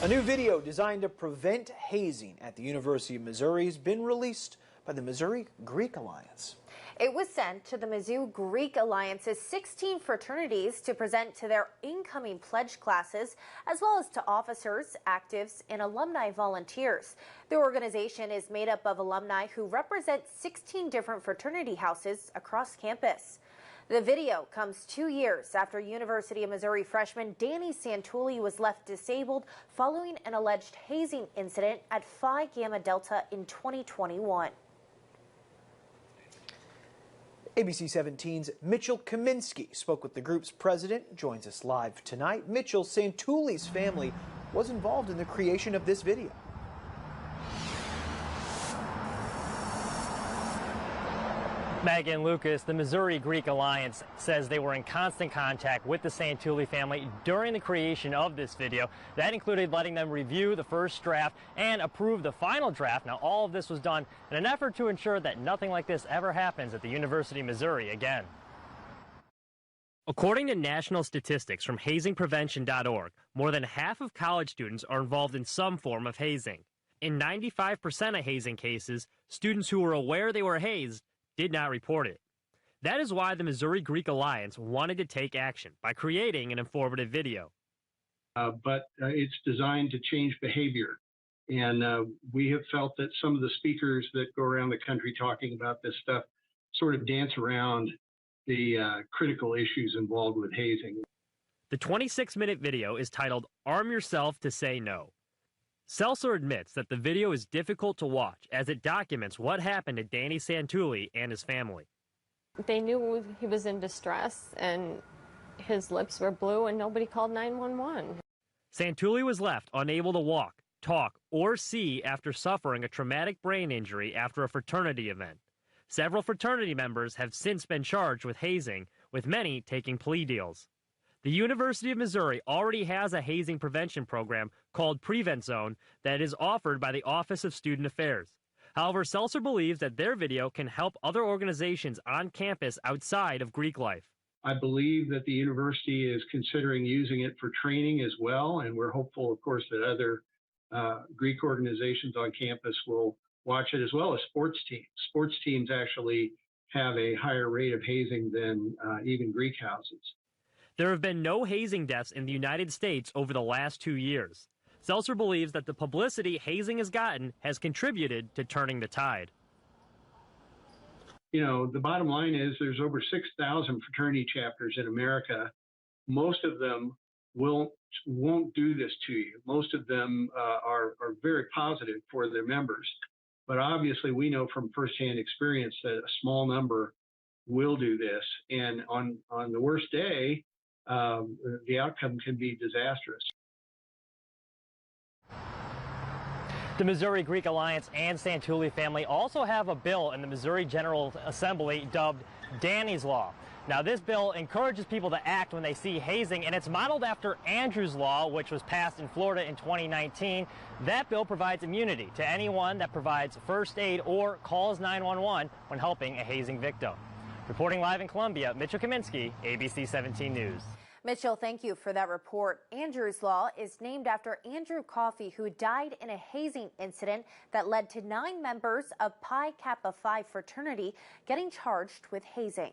A new video designed to prevent hazing at the University of Missouri has been released by the Mizzou Greek Alliance. It was sent to the Mizzou Greek Alliance's 16 fraternities to present to their incoming pledge classes, as well as to officers, actives, and alumni volunteers. The organization is made up of alumni who represent 16 different fraternity houses across campus. The video comes 2 years after University of Missouri freshman Danny Santulli was left disabled following an alleged hazing incident at Phi Gamma Delta in 2021. ABC 17's Mitchell Kaminsky spoke with the group's president, joins us live tonight. Mitchell, Santulli's family was involved in the creation of this video. Megan, Lucas, the Mizzou Greek Alliance says they were in constant contact with the Santulli family during the creation of this video. That included letting them review the first draft and approve the final draft. Now, all of this was done in an effort to ensure that nothing like this ever happens at the University of Missouri again. According to national statistics from hazingprevention.org, more than half of college students are involved in some form of hazing. In 95% of hazing cases, students who were aware they were hazed did not report it. That is why the Mizzou Greek Alliance wanted to take action by creating an informative video. But it's designed to change behavior. And we have felt that some of the speakers that go around the country talking about this stuff sort of dance around the critical issues involved with hazing. The 26-minute video is titled "Arm Yourself to Say No." Seltzer admits that the video is difficult to watch as it documents what happened to Danny Santulli and his family. They knew he was in distress and his lips were blue and nobody called 911. Santulli was left unable to walk, talk, or see after suffering a traumatic brain injury after a fraternity event. Several fraternity members have since been charged with hazing, with many taking plea deals. The University of Missouri already has a hazing prevention program called Prevent Zone that is offered by the Office of Student Affairs. However, Seltzer believes that their video can help other organizations on campus outside of Greek life. I believe that the university is considering using it for training as well, and we're hopeful, of course, that other Greek organizations on campus will watch it, as well as sports teams. Sports teams actually have a higher rate of hazing than even Greek houses. There have been no hazing deaths in the United States over the last 2 years. Seltzer believes that the publicity hazing has gotten has contributed to turning the tide. You know, the bottom line is there's over 6,000 fraternity chapters in America. Most of them won't do this to you. Most of them are very positive for their members. But obviously, we know from firsthand experience that a small number will do this. And on the worst day, the outcome can be disastrous. The Mizzou Greek Alliance and Santulli family also have a bill in the Missouri General Assembly dubbed Danny's Law. Now, this bill encourages people to act when they see hazing, and it's modeled after Andrew's Law, which was passed in Florida in 2019. That bill provides immunity to anyone that provides first aid or calls 911 when helping a hazing victim. Reporting live in Columbia, Mitchell Kaminsky, ABC 17 News. Mitchell, thank you for that report. Andrew's Law is named after Andrew Coffey, who died in a hazing incident that led to 9 members of Pi Kappa Phi fraternity getting charged with hazing.